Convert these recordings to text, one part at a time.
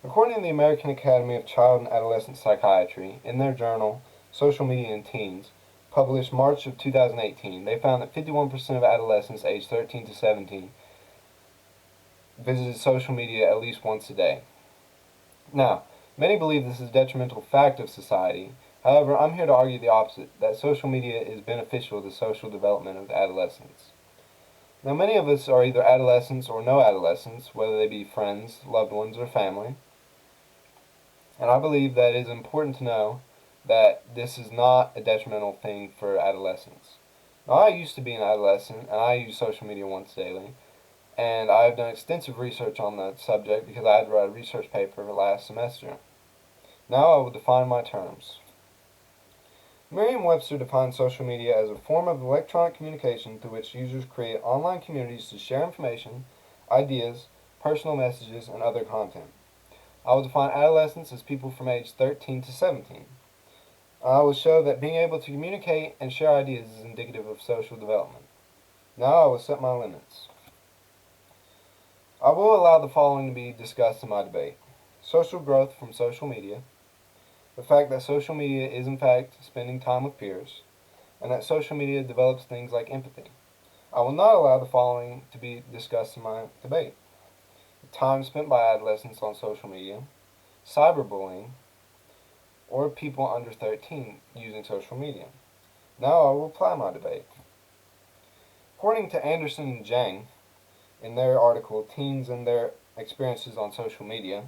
According to the American Academy of Child and Adolescent Psychiatry, in their journal, Social Media in Teens, published March of 2018, they found that 51% of adolescents aged 13 to 17 visited social media at least once a day. Now, many believe this is a detrimental fact of society. However, I'm here to argue the opposite, that social media is beneficial to the social development of adolescents. Now, many of us are either adolescents or no adolescents, whether they be friends, loved ones, or family. And I believe that it is important to know that this is not a detrimental thing for adolescents. Now, I used to be an adolescent, and I use social media once daily, and I've done extensive research on that subject because I had to write a research paper last semester. Now I will define my terms. Merriam-Webster defines social media as a form of electronic communication through which users create online communities to share information, ideas, personal messages, and other content. I will define adolescents as people from age 13 to 17. I will show that being able to communicate and share ideas is indicative of social development. Now I will set my limits. I will allow the following to be discussed in my debate. Social growth from social media, the fact that social media is in fact spending time with peers, and that social media develops things like empathy. I will not allow the following to be discussed in my debate. Time spent by adolescents on social media, cyberbullying, or people under 13 using social media. Now I will apply my debate. According to Anderson and Jang, in their article Teens and Their Experiences on Social Media,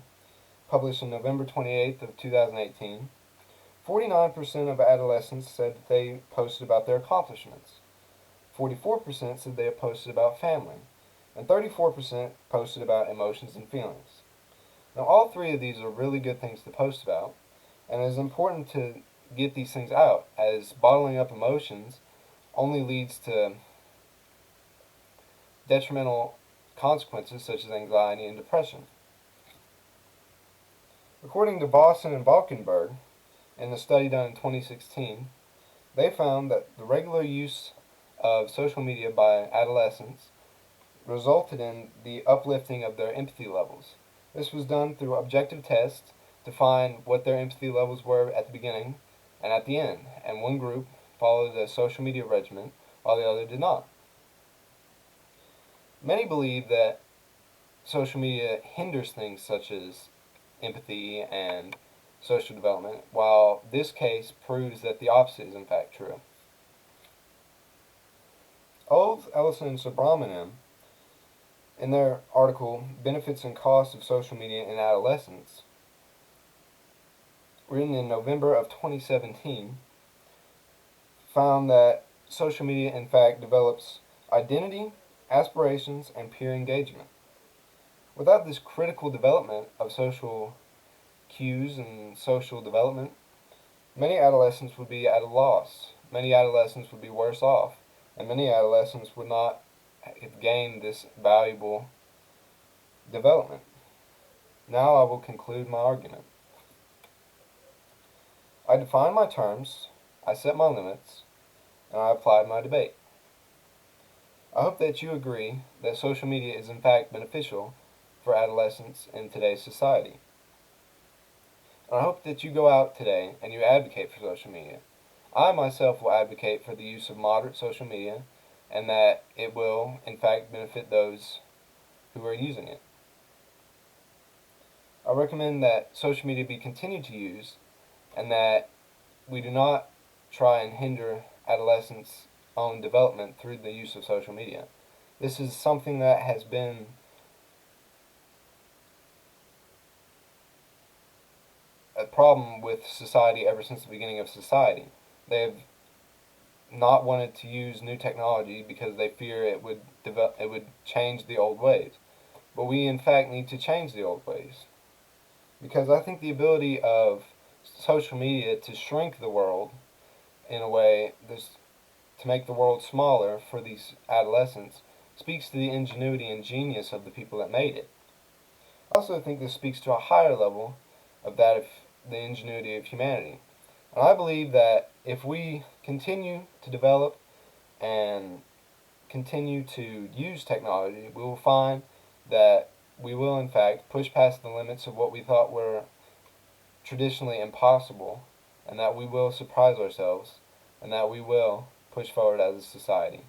published on November 28th of 2018, 49% of adolescents said that they posted about their accomplishments. 44% said they had posted about family, and 34% posted about emotions and feelings. Now, all three of these are really good things to post about, and it is important to get these things out, as bottling up emotions only leads to detrimental consequences such as anxiety and depression. According to Vossen and Valkenburg, in a study done in 2016, they found that the regular use of social media by adolescents resulted in the uplifting of their empathy levels. This was done through objective tests to find what their empathy levels were at the beginning and at the end, and one group followed a social media regimen while the other did not. Many believe that social media hinders things such as empathy and social development, while this case proves that the opposite is in fact true. Olds, Ellison, and Subramanian, in their article Benefits and Costs of Social Media in Adolescence, written in November of 2017, found that social media in fact develops identity, aspirations, and peer engagement. Without this critical development of social cues and social development, many adolescents would be at a loss. Many adolescents would be worse off, and many adolescents would not have gained this valuable development. Now I will conclude my argument. I defined my terms, I set my limits, and I applied my debate. I hope that you agree that social media is in fact beneficial for adolescents in today's society. And I hope that you go out today and you advocate for social media. I myself will advocate for the use of moderate social media and that it will in fact benefit those who are using it. I recommend that social media be continued to use and that we do not try and hinder adolescents' own development through the use of social media. This is something that has been a problem with society ever since the beginning of society. They have not wanted to use new technology because they fear it would change the old ways. But we in fact need to change the old ways. Because I think the ability of social media to shrink the world in a way, to make the world smaller for these adolescents, speaks to the ingenuity and genius of the people that made it. I also think this speaks to a higher level of that of the ingenuity of humanity. And I believe that if we continue to develop and continue to use technology, we will find that we will in fact push past the limits of what we thought were traditionally impossible, and that we will surprise ourselves, and that we will push forward as a society.